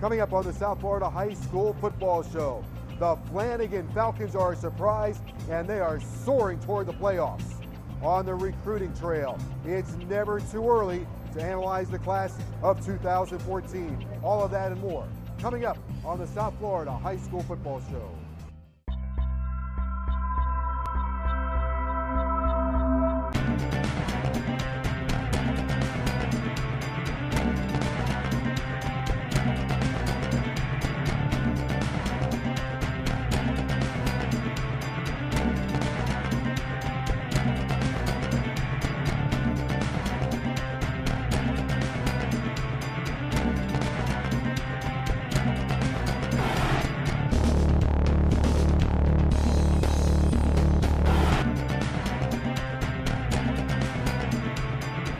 Coming up on the South Florida High School Football Show, the Flanagan Falcons are a surprise, and they are soaring toward the playoffs. On the recruiting trail, it's never too early to analyze the class of 2014. All of that and more coming up on the South Florida High School Football Show.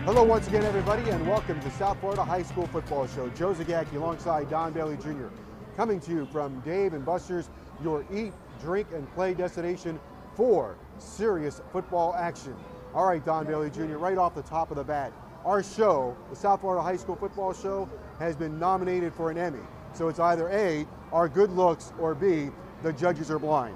Hello once again, everybody, and welcome to South Florida High School Football Show. Joe Zagacki alongside Don Bailey Jr. coming to you from Dave & Buster's, your eat, drink, and play destination for serious football action. All right, Don Bailey Jr., right off the top of the bat, our show, the South Florida High School Football Show, has been nominated for an Emmy. So it's either A, our good looks, or B, the judges are blind.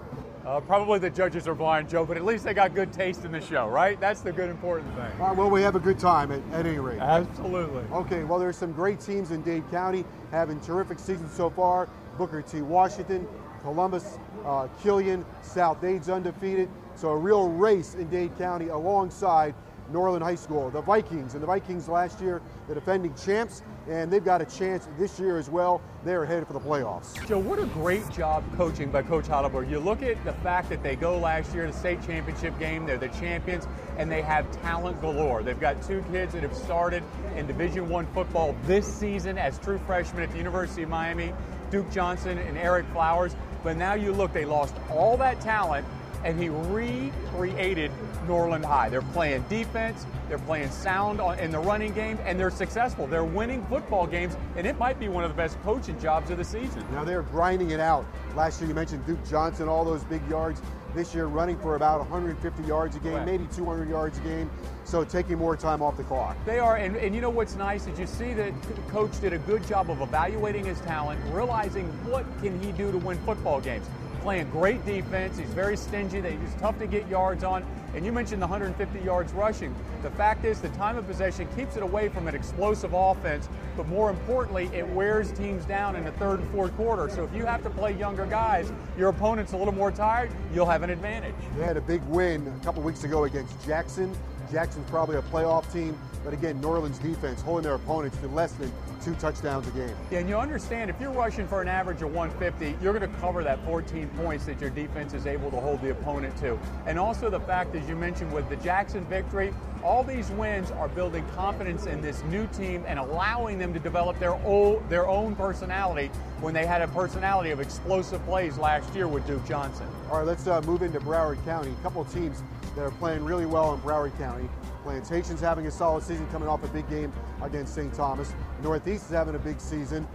Probably the judges are blind, Joe, but at least they got good taste in the show, right? That's the good, important thing. Well, we have a good time at any rate. Absolutely. Okay, well, there's some great teams in Dade County having terrific seasons so far. Booker T. Washington, Columbus, Killian, South Dade's undefeated. So a real race in Dade County alongside Norland High School. The Vikings, and the Vikings last year, the defending champs, and they've got a chance this year as well. They're headed for the playoffs. Joe, what a great job coaching by Coach Heidelberg. You look at the fact that they go last year to the state championship game, they're the champions, and they have talent galore. They've got two kids that have started in Division I football this season as true freshmen at the University of Miami, Duke Johnson and Eric Flowers. But now you look, they lost all that talent, and he recreated Norland High. They're playing defense, they're playing sound in the running game, and they're successful. They're winning football games, and it might be one of the best coaching jobs of the season. Now they're grinding it out. Last year you mentioned Duke Johnson, all those big yards. This year running for about 150 yards a game, Correct. Maybe 200 yards a game. So taking more time off the clock. They are, and you know what's nice is you see that Coach did a good job of evaluating his talent, realizing what can he do to win football games. Playing great defense, he's very stingy, he's tough to get yards on, and you mentioned the 150 yards rushing. The fact is the time of possession keeps it away from an explosive offense, but more importantly, it wears teams down in the third and fourth quarter. So if you have to play younger guys, your opponent's a little more tired, you'll have an advantage. They had a big win a couple weeks ago against Jackson. Jackson's probably a playoff team, but again, Norland's defense holding their opponents to less than 2 touchdowns a game. Yeah, and you understand, if you're rushing for an average of 150, you're going to cover that 14 points that your defense is able to hold the opponent to. And also the fact, as you mentioned, with the Jackson victory, all these wins are building confidence in this new team and allowing them to develop their own personality when they had a personality of explosive plays last year with Duke Johnson. All right, let's move into Broward County. A couple of teams that are playing really well in Broward County. Plantation's having a solid season coming off a big game against St. Thomas. Northeast is having a big season.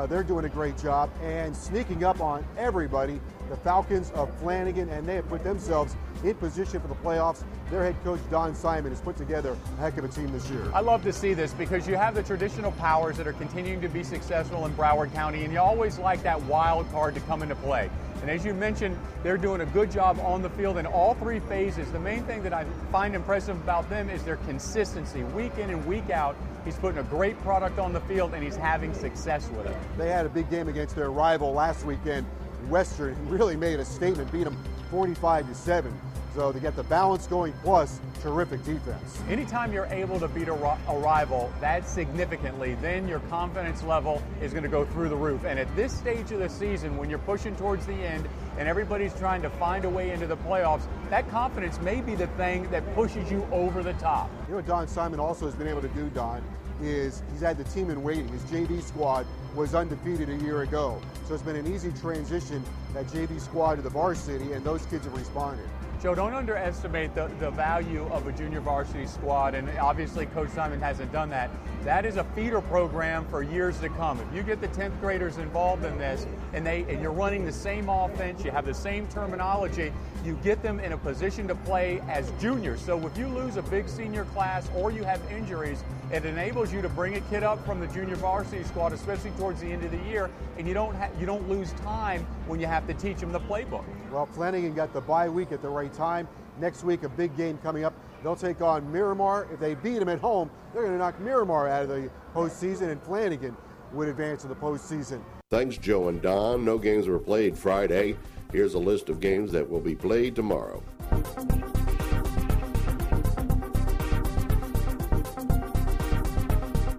They're doing a great job. And sneaking up on everybody, the Falcons of Flanagan, and they have put themselves in position for the playoffs. Their head coach, Don Simon, has put together a heck of a team this year. I love to see this because you have the traditional powers that are continuing to be successful in Broward County, and you always like that wild card to come into play. And as you mentioned, they're doing a good job on the field in all three phases. The main thing that I find impressive about them is their consistency. Week in and week out, he's putting a great product on the field, and he's having success with it. They had a big game against their rival last weekend, Western, and really made a statement, beat them 45-7. So they get the balance going, plus terrific defense. Anytime you're able to beat a rival that significantly, then your confidence level is going to go through the roof. And at this stage of the season, when you're pushing towards the end and everybody's trying to find a way into the playoffs, that confidence may be the thing that pushes you over the top. You know what Don Simon also has been able to do, Don, is he's had the team in waiting. His JV squad was undefeated a year ago. So it's been an easy transition, that JV squad to the varsity, and those kids have responded. Joe, don't underestimate the value of a junior varsity squad, and obviously Coach Simon hasn't done that. That is a feeder program for years to come. If you get the 10th graders involved in this and you're running the same offense, you have the same terminology, you get them in a position to play as juniors. So if you lose a big senior class or you have injuries, it enables you to bring a kid up from the junior varsity squad, especially towards the end of the year, and you don't lose time when you have to teach them the playbook. Well, Flanagan got the bye week at the right time. Next week, a big game coming up. They'll take on Miramar. If they beat them at home, they're going to knock Miramar out of the postseason, and Flanagan would advance to the postseason. Thanks, Joe and Don. No games were played Friday. Here's a list of games that will be played tomorrow.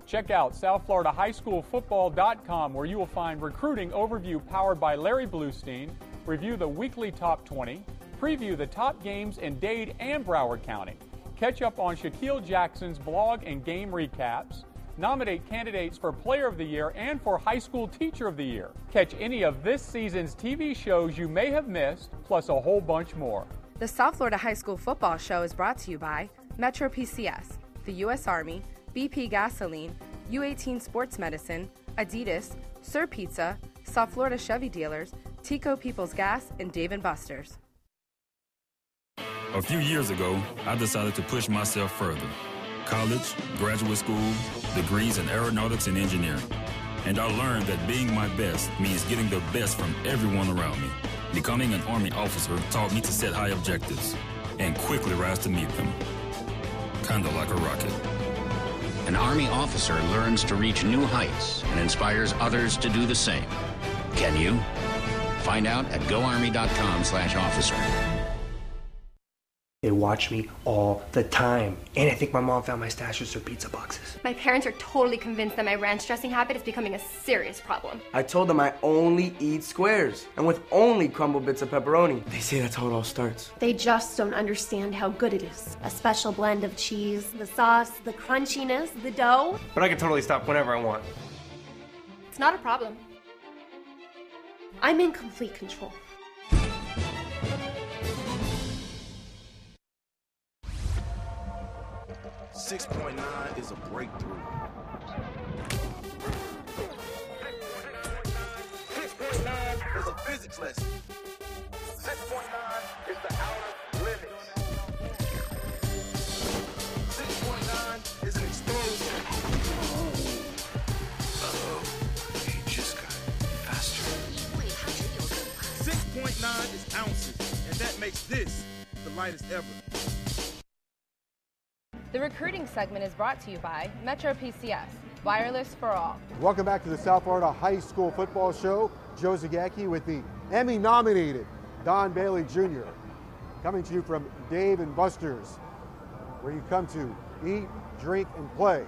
Check out SouthFloridaHighSchoolFootball.com, where you will find recruiting overview powered by Larry Bluestein, review the weekly top 20, preview the top games in Dade and Broward County, catch up on Shaquille Jackson's blog and game recaps, nominate candidates for Player of the Year and for High School Teacher of the Year. Catch any of this season's TV shows you may have missed, plus a whole bunch more. The South Florida High School Football Show is brought to you by Metro PCS, the U.S. Army, BP Gasoline, U18 Sports Medicine, Adidas, Sir Pizza, South Florida Chevy Dealers, Tico People's Gas, and Dave & Buster's. A few years ago, I decided to push myself further. College, graduate school, degrees in aeronautics and engineering. And I learned that being my best means getting the best from everyone around me. Becoming an Army officer taught me to set high objectives and quickly rise to meet them. Kinda like a rocket. An Army officer learns to reach new heights and inspires others to do the same. Can you? Find out at goarmy.com/officer. They watch me all the time. And I think my mom found my stash of Sir Pizza boxes. My parents are totally convinced that my ranch dressing habit is becoming a serious problem. I told them I only eat squares and with only crumbled bits of pepperoni. They say that's how it all starts. They just don't understand how good it is. A special blend of cheese, the sauce, the crunchiness, the dough. But I can totally stop whenever I want. It's not a problem. I'm in complete control. .9 is a breakthrough. 6.9 is a physics lesson. 6.9 is the outer limits. 6.9 is an explosion. Uh-oh, he just got faster. 6.9 is ounces, and that makes this the lightest ever. The recruiting segment is brought to you by Metro PCS, wireless for all. Welcome back to the South Florida High School Football Show. Joe Zagacki with the Emmy-nominated Don Bailey Jr. coming to you from Dave & Buster's, where you come to eat, drink, and play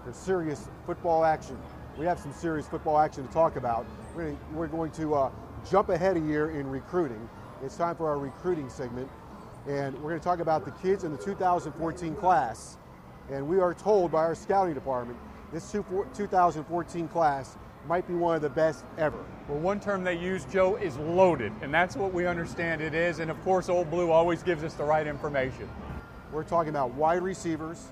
for serious football action. We have some serious football action to talk about. We're going to jump ahead a year in recruiting. It's time for our recruiting segment. And we're going to talk about the kids in the 2014 class. And we are told by our scouting department, this 2014 class might be one of the best ever. Well, one term they use, Joe, is loaded, and that's what we understand it is. And of course, Old Blue always gives us the right information. We're talking about wide receivers,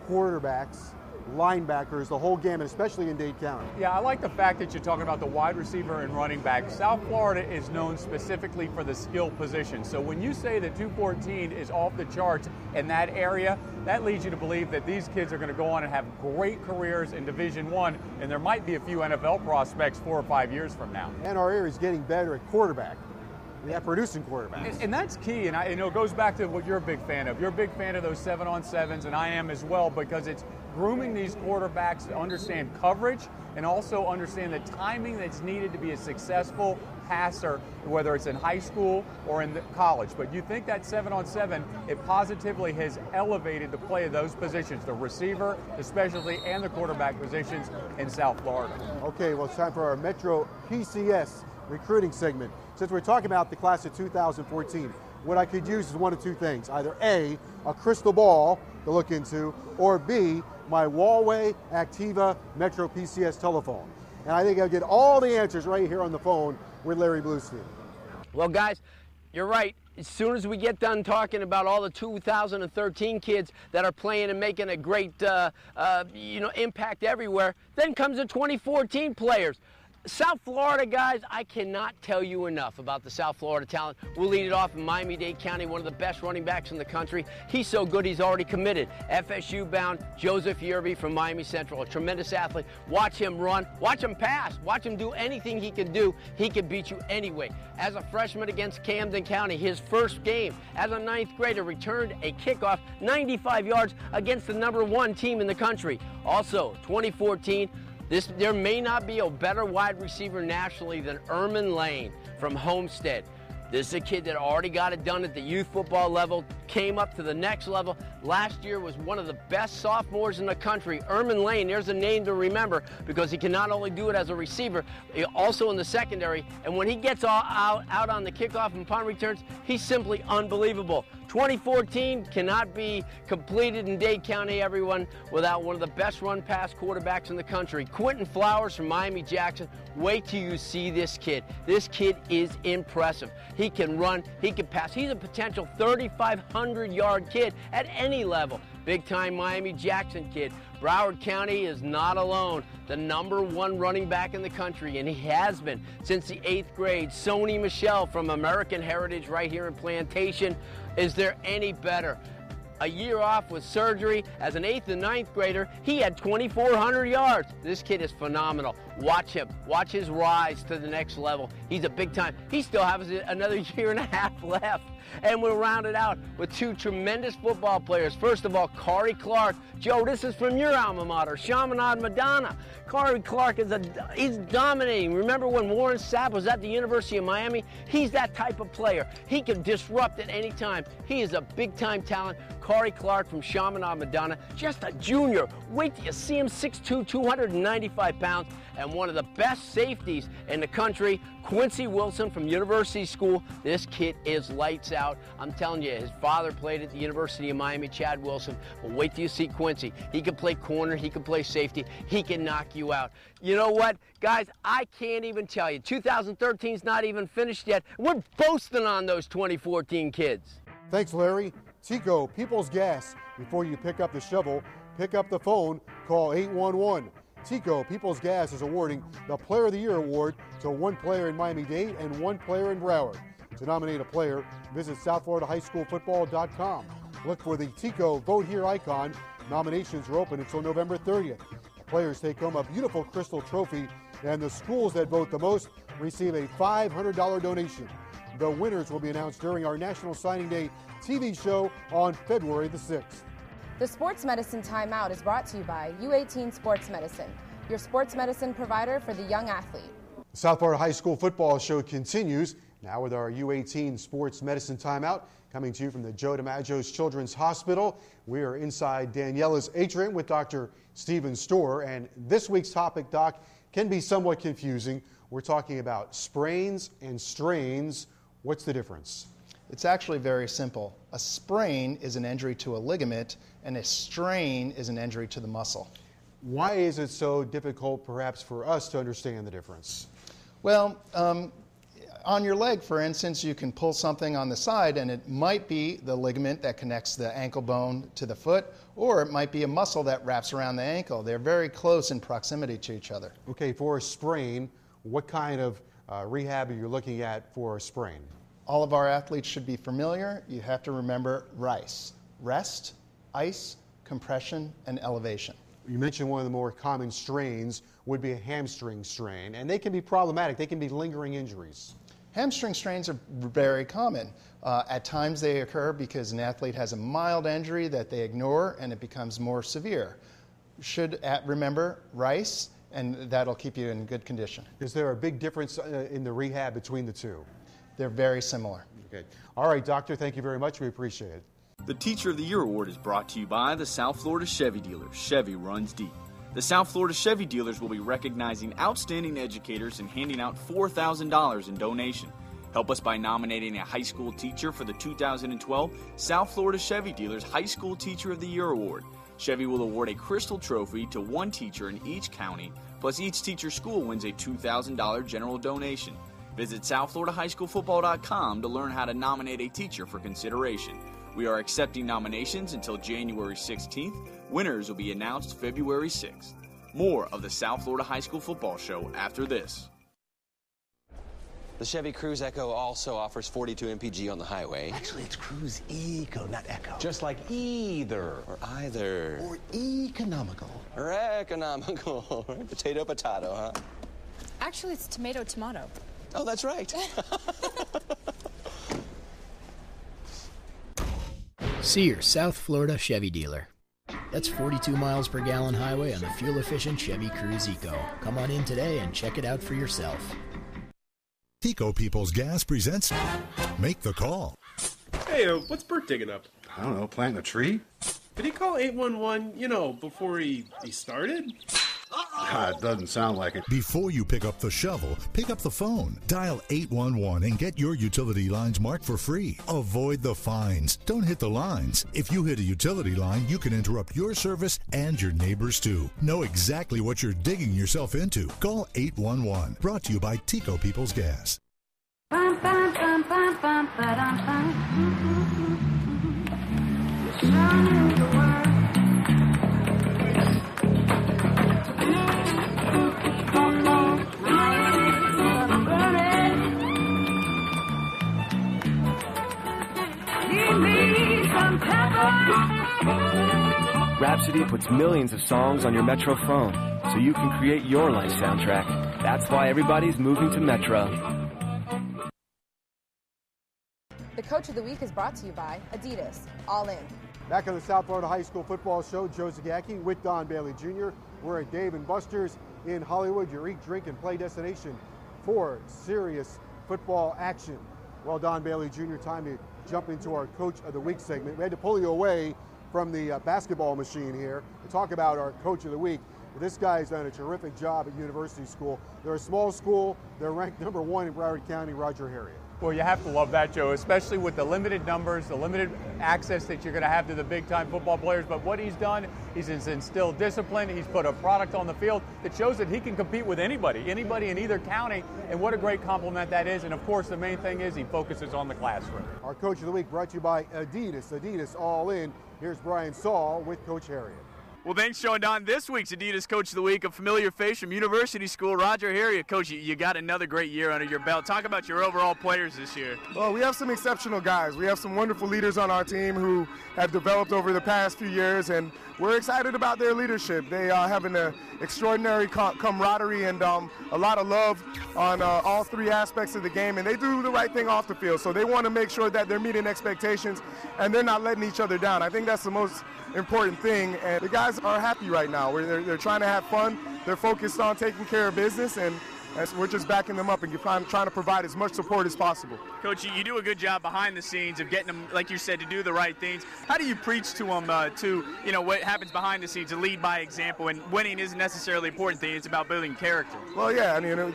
quarterbacks, linebackers, the whole gamut, especially in Dade County. Yeah, I like the fact that you're talking about the wide receiver and running back. South Florida is known specifically for the skill position. So when you say that 214 is off the charts in that area, that leads you to believe that these kids are going to go on and have great careers in Division I, and there might be a few NFL prospects 4 or 5 years from now. And our area is getting better at quarterback. We have producing quarterbacks. And that's key, and it goes back to what you're a big fan of. You're a big fan of those 7-on-7s, and I am as well, because it's grooming these quarterbacks to understand coverage and also understand the timing that's needed to be a successful passer, whether it's in high school or in college. But you think that 7-on-7, it positively has elevated the play of those positions, the receiver, the specialty, and the quarterback positions in South Florida. Okay, well, it's time for our Metro PCS recruiting segment. Since we're talking about the class of 2014, what I could use is one of two things. Either A, a crystal ball to look into, or B, my Huawei Activa Metro PCS telephone. And I think I'll get all the answers right here on the phone with Larry Bluestein. Well, guys, you're right. as soon as we get done talking about all the 2013 kids that are playing and making a great impact everywhere, then comes the 2014 players. South Florida, guys, I cannot tell you enough about the South Florida talent. We'll lead it off in Miami-Dade County, one of the best running backs in the country. He's so good, he's already committed. FSU bound, Joseph Yerby from Miami Central, a tremendous athlete. Watch him run, watch him pass, watch him do anything he can do. He can beat you anyway. As a freshman against Camden County, his first game as a 9th grader, returned a kickoff 95 yards against the #1 team in the country. Also, 2014, there may not be a better wide receiver nationally than Erman Lane from Homestead. This is a kid that already got it done at the youth football level, came up to the next level. Last year was one of the best sophomores in the country. Erman Lane, there's a name to remember because he can not only do it as a receiver, also in the secondary. And when he gets out on the kickoff and punt returns, he's simply unbelievable. 2014 cannot be completed in Dade County, everyone, without one of the best run-pass quarterbacks in the country. Quentin Flowers from Miami-Jackson. Wait till you see this kid. This kid is impressive. He can run, he can pass. He's a potential 3,500-yard kid at any level. Big-time Miami-Jackson kid. Broward County is not alone. The #1 running back in the country, and he has been since the 8th grade. Sony Michelle from American Heritage right here in Plantation. Is there any better? A year off with surgery as an 8th and 9th grader, he had 2,400 yards. This kid is phenomenal. Watch him. Watch his rise to the next level. He's a big time. He still has another year and a half left. And we'll round it out with 2 tremendous football players. First of all, Khari Clark. Joe, this is from your alma mater, Chaminade Madonna. Khari Clark he's dominating. Remember when Warren Sapp was at the University of Miami? He's that type of player. He can disrupt at any time. He is a big-time talent. Khari Clark from Chaminade Madonna, just a junior. Wait till you see him, 6'2", 295 pounds, and one of the best safeties in the country, Quincy Wilson from University School. This kid is lights out. I'm telling you, his father played at the University of Miami, Chad Wilson. Well, wait till you see Quincy. He can play corner, he can play safety, he can knock you out. You know what, guys, I can't even tell you. 2013's not even finished yet. We're boasting on those 2014 kids. Thanks, Larry. Tico People's Gas. Before you pick up the shovel, pick up the phone, call 811. Tico People's Gas is awarding the Player of the Year award to 1 player in Miami-Dade and 1 player in Broward. To nominate a player, visit SouthFloridaHighSchoolFootball.com. Look for the Tico Vote Here icon. Nominations are open until November 30th. The players take home a beautiful crystal trophy, and the schools that vote the most receive a $500 donation. The winners will be announced during our National Signing Day TV show on February the 6th. The Sports Medicine Timeout is brought to you by U18 Sports Medicine, your sports medicine provider for the young athlete. The South Florida High School Football Show continues now with our U18 Sports Medicine Timeout, coming to you from the Joe DiMaggio's Children's Hospital. We are inside Daniela's atrium with Dr. Stephen Storer, and this week's topic, Doc, can be somewhat confusing. We're talking about sprains and strains. What's the difference? It's actually very simple. A sprain is an injury to a ligament, and a strain is an injury to the muscle. Why is it so difficult, perhaps, for us to understand the difference? Well, on your leg, for instance, you can pull something on the side, and it might be the ligament that connects the ankle bone to the foot, or it might be a muscle that wraps around the ankle. They're very close in proximity to each other. Okay, for a sprain, what kind of rehab are you looking at for a sprain? All of our athletes should be familiar. You have to remember RICE: rest, ice, compression, and elevation. You mentioned one of the more common strains would be a hamstring strain, and they can be problematic. They can be lingering injuries. Hamstring strains are very common. At times they occur because an athlete has a mild injury that they ignore and it becomes more severe. You should remember RICE, and that'll keep you in good condition. Is there a big difference in the rehab between the two? They're very similar. Okay. All right, Doctor, thank you very much. We appreciate it. The Teacher of the Year Award is brought to you by the South Florida Chevy Dealers. Chevy runs deep. The South Florida Chevy Dealers will be recognizing outstanding educators and handing out $4,000 in donation. Help us by nominating a high school teacher for the 2012 South Florida Chevy Dealers High School Teacher of the Year Award. Chevy will award a crystal trophy to 1 teacher in each county, plus each teacher school wins a $2,000 general donation. Visit southfloridahighschoolfootball.com to learn how to nominate a teacher for consideration. We are accepting nominations until January 16th. Winners will be announced February 6th. More of the South Florida High School Football Show after this. The Chevy Cruze Echo also offers 42 mpg on the highway. Actually, it's Cruze Eco, not Echo. Just like either. Or either. Or economical. Or economical. Potato, potato, huh? Actually, it's tomato, tomato. Oh, that's right. See your South Florida Chevy dealer. That's 42 miles per gallon highway on the fuel-efficient Chevy Cruze Eco. Come on in today and check it out for yourself. Tico Peoples Gas presents Make the Call. Hey, what's Bert digging up? I don't know, planting a tree? Did he call 811, before he started? It doesn't sound like it. Before you pick up the shovel, pick up the phone. Dial 811 and get your utility lines marked for free. Avoid the fines. Don't hit the lines. If you hit a utility line, you can interrupt your service and your neighbors too. Know exactly what you're digging yourself into. Call 811. Brought to you by Tico Peoples Gas. Rhapsody puts millions of songs on your Metro phone, so you can create your life soundtrack. That's why everybody's moving to Metro. The Coach of the Week is brought to you by Adidas. All in. Back on the South Florida High School Football Show, Joe Zagacki with Don Bailey Jr. We're at Dave & Buster's in Hollywood, your eat, drink, and play destination for serious football action. Well, Don Bailey Jr., time to jump into our Coach of the Week segment. We had to pull you away from the basketball machine here to talk about our Coach of the Week. This guy's done a terrific job at University School. They're a small school. They're ranked #1 in Broward County. Roger Harriet. Well, you have to love that, Joe, especially with the limited numbers, the limited access that you're going to have to the big-time football players. But what he's done, he's instilled discipline. He's put a product on the field that shows that he can compete with anybody in either county. And what a great compliment that is. And, of course, the main thing is he focuses on the classroom. Our Coach of the Week brought to you by Adidas. Adidas All In. Here's Brian Saul with Coach Harriet. Well, thanks, Joe and Don. This week's Adidas Coach of the Week, a familiar face from University School, Roger Harriet. Coach, you got another great year under your belt. Talk about your overall players this year. Well, we have some exceptional guys. We have some wonderful leaders on our team who have developed over the past few years, and we're excited about their leadership. They are having an extraordinary camaraderie and a lot of love on all three aspects of the game, and they do the right thing off the field. So they want to make sure that they're meeting expectations and they're not letting each other down. I think that's the most important thing, and the guys are happy right now. They're trying to have fun. They're focused on taking care of business, and we're just backing them up and trying to provide as much support as possible. Coach, you do a good job behind the scenes of getting them, like you said, to do the right things. How do you preach to them what happens behind the scenes, to lead by example? And winning isn't necessarily the important thing. It's about building character. Well, yeah, I mean,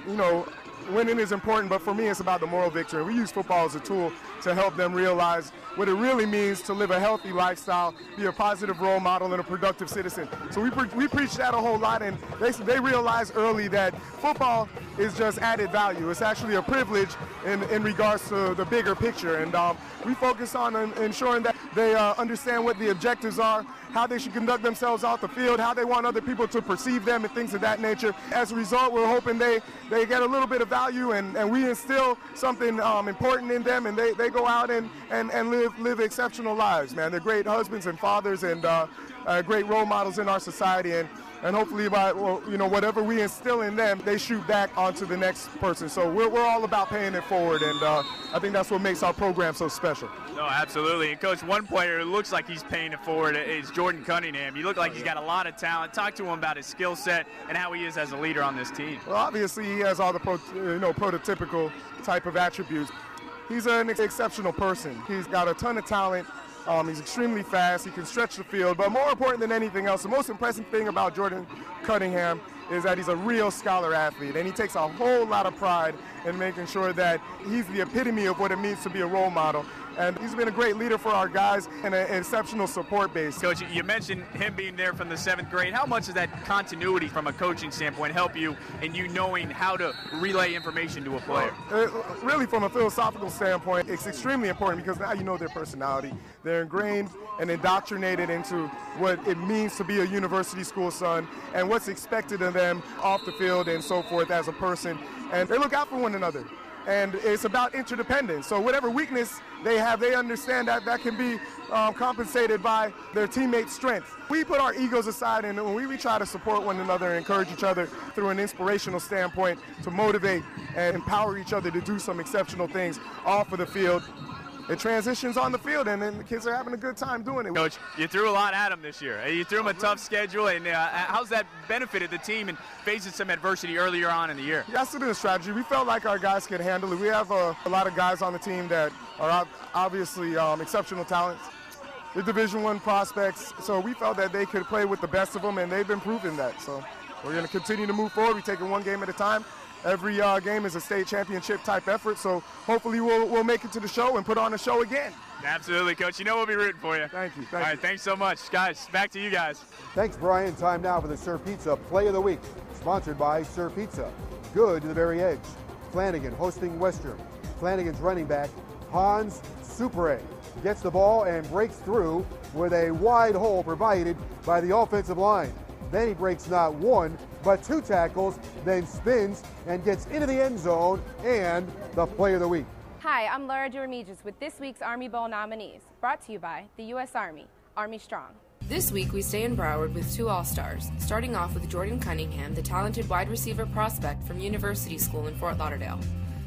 winning is important, but for me, it's about the moral victory. We use football as a tool to help them realize what it really means to live a healthy lifestyle, be a positive role model, and a productive citizen. So we preach that a whole lot, and they realize early that football is just added value. It's actually a privilege in regards to the bigger picture, and we focus on ensuring that they understand what the objectives are, how they should conduct themselves off the field, how they want other people to perceive them, and things of that nature. As a result, we're hoping they get a little bit of value, and we instill something important in them, and they go out and live exceptional lives, man. They're great husbands and fathers and great role models in our society, and hopefully by whatever we instill in them, they shoot back onto the next person. So we're all about paying it forward, and I think that's what makes our program so special. No, absolutely. And Coach, one player who looks like he's paying it forward is Jordan Cunningham. You look like he's got a lot of talent. Talk to him about his skill set and how he is as a leader on this team. Well, obviously he has all the prototypical type of attributes. He's an exceptional person. He's got a ton of talent. He's extremely fast. He can stretch the field. But more important than anything else, the most impressive thing about Jordan Cunningham is that he's a real scholar athlete, and he takes a whole lot of pride in making sure that he's the epitome of what it means to be a role model. And he's been a great leader for our guys and an exceptional support base. Coach, you mentioned him being there from the 7th grade. How much does that continuity from a coaching standpoint help you in you knowing how to relay information to a player? Really, from a philosophical standpoint, it's extremely important because now you know their personality. They're ingrained and indoctrinated into what it means to be a university school son and what's expected of them off the field and so forth as a person. And they look out for one another. And it's about interdependence. So whatever weakness they have, they understand that that can be compensated by their teammates' strength. We put our egos aside and we try to support one another and encourage each other through an inspirational standpoint to motivate and empower each other to do some exceptional things off of the field. It transitions on the field, and then the kids are having a good time doing it. Coach, you threw a lot at them this year. You threw them a tough schedule, and how's that benefited the team in facing some adversity earlier on in the year? That's been a strategy. We felt like our guys could handle it. We have a lot of guys on the team that are obviously exceptional talents. They're Division I prospects, so we felt that they could play with the best of them, and they've been proving that. So we're going to continue to move forward. We're taking one game at a time. Every game is a state championship type effort, so hopefully we'll make it to the show and put on a show again. Absolutely, Coach. You know we'll be rooting for you. Thank you. All right, thanks so much. Guys, back to you guys. Thanks, Brian. Time now for the Sir Pizza Play of the Week, sponsored by Sir Pizza. Good to the very edge. Flanagan hosting Western. Flanagan's running back, Hans Supre, gets the ball and breaks through with a wide hole provided by the offensive line. Then he breaks not one, but 2 tackles, then spins and gets into the end zone and the Play of the Week. Hi, I'm Laura Duramiges with this week's Army Bowl nominees, brought to you by the U.S. Army, Army Strong. This week we stay in Broward with 2 All-Stars, starting off with Jordan Cunningham, the talented wide receiver prospect from University School in Fort Lauderdale.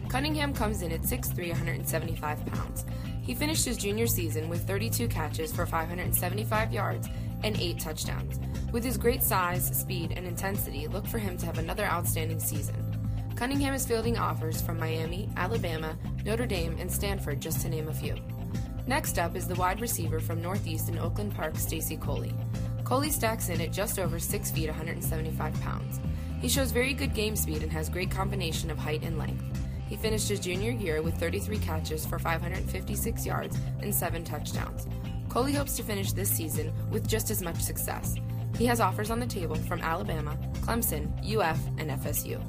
Cunningham comes in at 6'3", 175 pounds. He finished his junior season with 32 catches for 575 yards and 8 touchdowns. With his great size, speed, and intensity, look for him to have another outstanding season. Cunningham is fielding offers from Miami, Alabama, Notre Dame, and Stanford, just to name a few. Next up is the wide receiver from Northeast and Oakland Park, Stacy Coley. Coley stacks in at just over 6 feet, 175 pounds. He shows very good game speed and has great combination of height and length. He finished his junior year with 33 catches for 556 yards and 7 touchdowns. Coley hopes to finish this season with just as much success. He has offers on the table from Alabama, Clemson, UF, and FSU.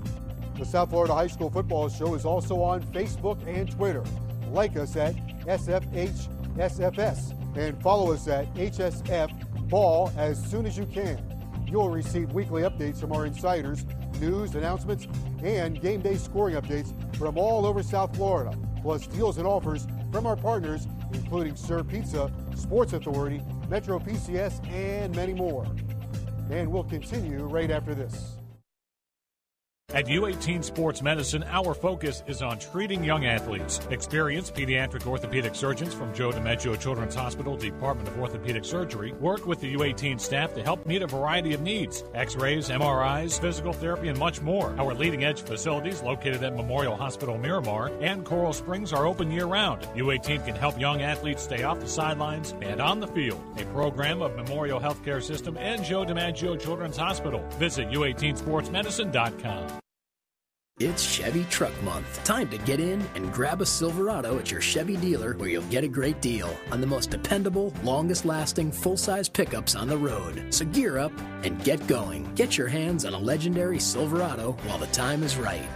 The South Florida High School Football Show is also on Facebook and Twitter. Like us at SFHSFS and follow us at HSF Ball as soon as you can. You'll receive weekly updates from our insiders, news, announcements, and game day scoring updates from all over South Florida, plus deals and offers from our partners, including Sir Pizza, Sports Authority, Metro PCS, and many more. And we'll continue right after this. At U18 Sports Medicine, our focus is on treating young athletes. Experienced pediatric orthopedic surgeons from Joe DiMaggio Children's Hospital Department of Orthopedic Surgery work with the U18 staff to help meet a variety of needs: X-rays, MRIs, physical therapy, and much more. Our leading-edge facilities located at Memorial Hospital Miramar and Coral Springs are open year-round. U18 can help young athletes stay off the sidelines and on the field. A program of Memorial Healthcare System and Joe DiMaggio Children's Hospital. Visit U18sportsmedicine.com. It's Chevy Truck Month. Time to get in and grab a Silverado at your Chevy dealer where you'll get a great deal on the most dependable, longest-lasting, full-size pickups on the road. So gear up and get going. Get your hands on a legendary Silverado while the time is right.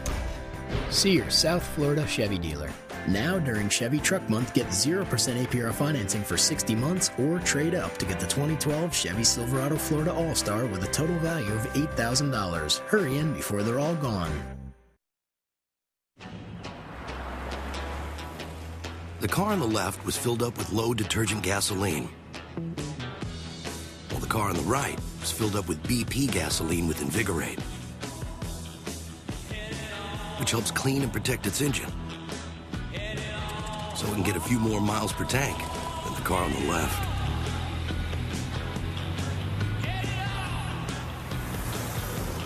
See your South Florida Chevy dealer. Now during Chevy Truck Month, get 0% APR financing for 60 months or trade up to get the 2012 Chevy Silverado Florida All-Star with a total value of $8,000. Hurry in before they're all gone. The car on the left was filled up with low detergent gasoline, while the car on the right was filled up with BP gasoline with Invigorate, which helps clean and protect its engine, so it can get a few more miles per tank than the car on the left.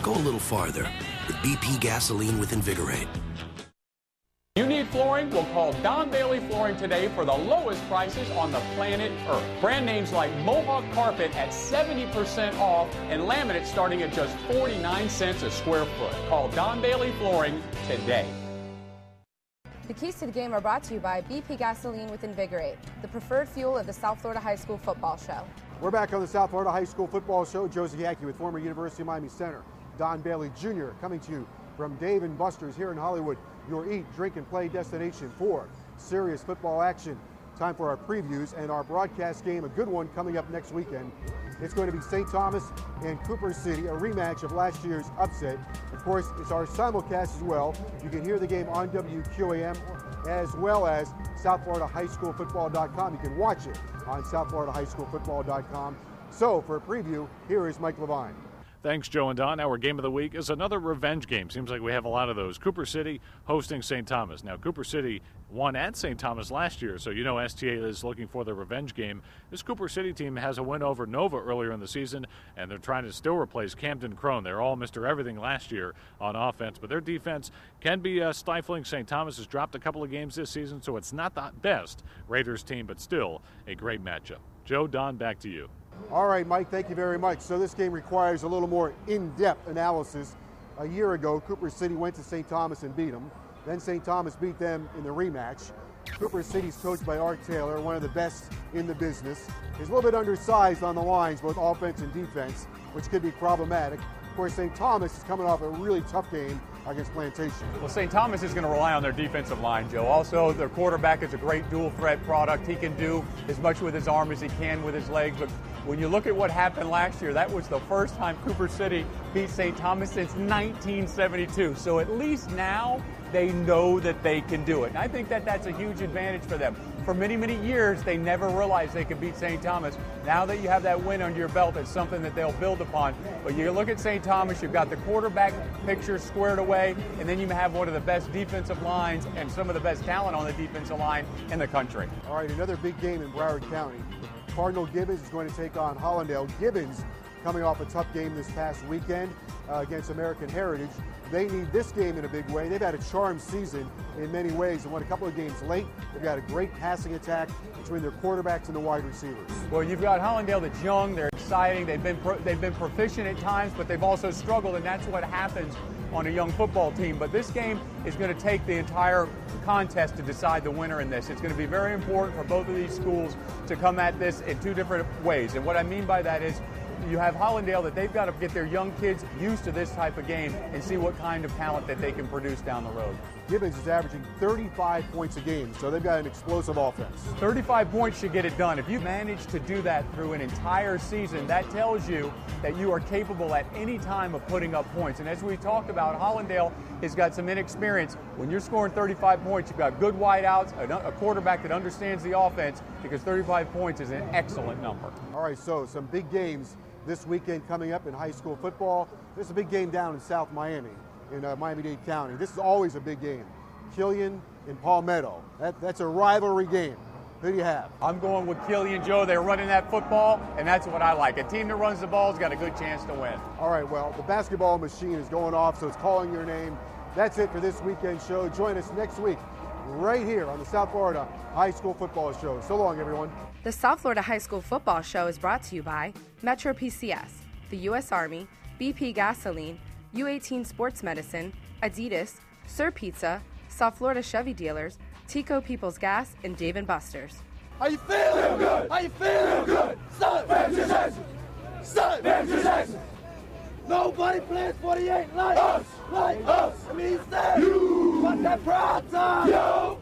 Go a little farther with BP gasoline with Invigorate. You need flooring? Well, call Don Bailey Flooring today for the lowest prices on the planet Earth. Brand names like Mohawk Carpet at 70% off and laminate starting at just 49 cents a square foot. Call Don Bailey Flooring today. The keys to the game are brought to you by BP Gasoline with Invigorate, the preferred fuel of the South Florida High School Football Show. We're back on the South Florida High School Football Show. Joe Zagacki with former University of Miami center Don Bailey Jr. coming to you from Dave & Buster's here in Hollywood, your eat, drink, and play destination for serious football action. Time for our previews and our broadcast game, a good one coming up next weekend. It's going to be St. Thomas and Cooper City, a rematch of last year's upset. Of course, it's our simulcast as well. You can hear the game on WQAM as well as SouthFloridaHighSchoolFootball.com. You can watch it on SouthFloridaHighSchoolFootball.com. So for a preview, here is Mike Levine. Thanks, Joe and Don. Our game of the week is another revenge game. Seems like we have a lot of those. Cooper City hosting St. Thomas. Now, Cooper City won at St. Thomas last year, so you know STA is looking for the revenge game. This Cooper City team has a win over Nova earlier in the season, and they're trying to still replace Camden Crone. They're all Mr. Everything last year on offense, but their defense can be stifling. St. Thomas has dropped a couple of games this season, so it's not the best Raiders team, but still a great matchup. Joe, Don, back to you. All right, Mike, thank you very much. So this game requires a little more in-depth analysis. A year ago, Cooper City went to St. Thomas and beat them. Then St. Thomas beat them in the rematch. Cooper City's coached by Art Taylor, one of the best in the business. He's a little bit undersized on the lines, both offense and defense, which could be problematic. Of course, St. Thomas is coming off a really tough game against Plantation. Well, St. Thomas is going to rely on their defensive line, Joe. Also, their quarterback is a great dual threat product. He can do as much with his arm as he can with his legs. But when you look at what happened last year, that was the first time Cooper City beat St. Thomas since 1972. So at least now they know that they can do it. And I think that that's a huge advantage for them. For many, many years, they never realized they could beat St. Thomas. Now that you have that win under your belt, it's something that they'll build upon. But you look at St. Thomas, you've got the quarterback picture squared away, and then you have one of the best defensive lines and some of the best talent on the defensive line in the country. All right, another big game in Broward County. Cardinal Gibbons is going to take on Hollandale. Gibbons coming off a tough game this past weekend against American Heritage. They need this game in a big way. They've had a charmed season in many ways and won a couple of games late. They've got a great passing attack between their quarterbacks and the wide receivers. Well, you've got Hollandale that's young, they're exciting, they've been proficient at times, but they've also struggled, and that's what happens on a young football team. But this game is going to take the entire contest to decide the winner in this. It's going to be very important for both of these schools to come at this in two different ways. And what I mean by that is you have Hollandale that they've got to get their young kids used to this type of game and see what kind of talent that they can produce down the road. Gibbons is averaging 35 points a game, so they've got an explosive offense. 35 points should get it done. If you manage to do that through an entire season, that tells you that you are capable at any time of putting up points. And as we talked about, Hollandale has got some inexperience. When you're scoring 35 points, you've got good wideouts, a quarterback that understands the offense, because 35 points is an excellent number. All right, so some big games this weekend coming up in high school football. There's a big game down in South Miami, in Miami-Dade County. This is always a big game. Killian and Palmetto. That's a rivalry game. Who do you have? I'm going with Killian, Joe. They're running that football, and that's what I like. A team that runs the ball has got a good chance to win. All right, well, the basketball machine is going off, so it's calling your name. That's it for this weekend show. Join us next week right here on the South Florida High School Football Show. So long, everyone. The South Florida High School Football Show is brought to you by Metro PCS, the U.S. Army, BP Gasoline, U18 Sports Medicine, Adidas, Sir Pizza, South Florida Chevy Dealers, Tico People's Gas, and Dave & Buster's. How you feeling? Feel good. How you feeling? Feel good. Son, Jackson. Son, Jackson. Nobody plays 48 like us. Like us. I mean, you. Want that pride time. Yo.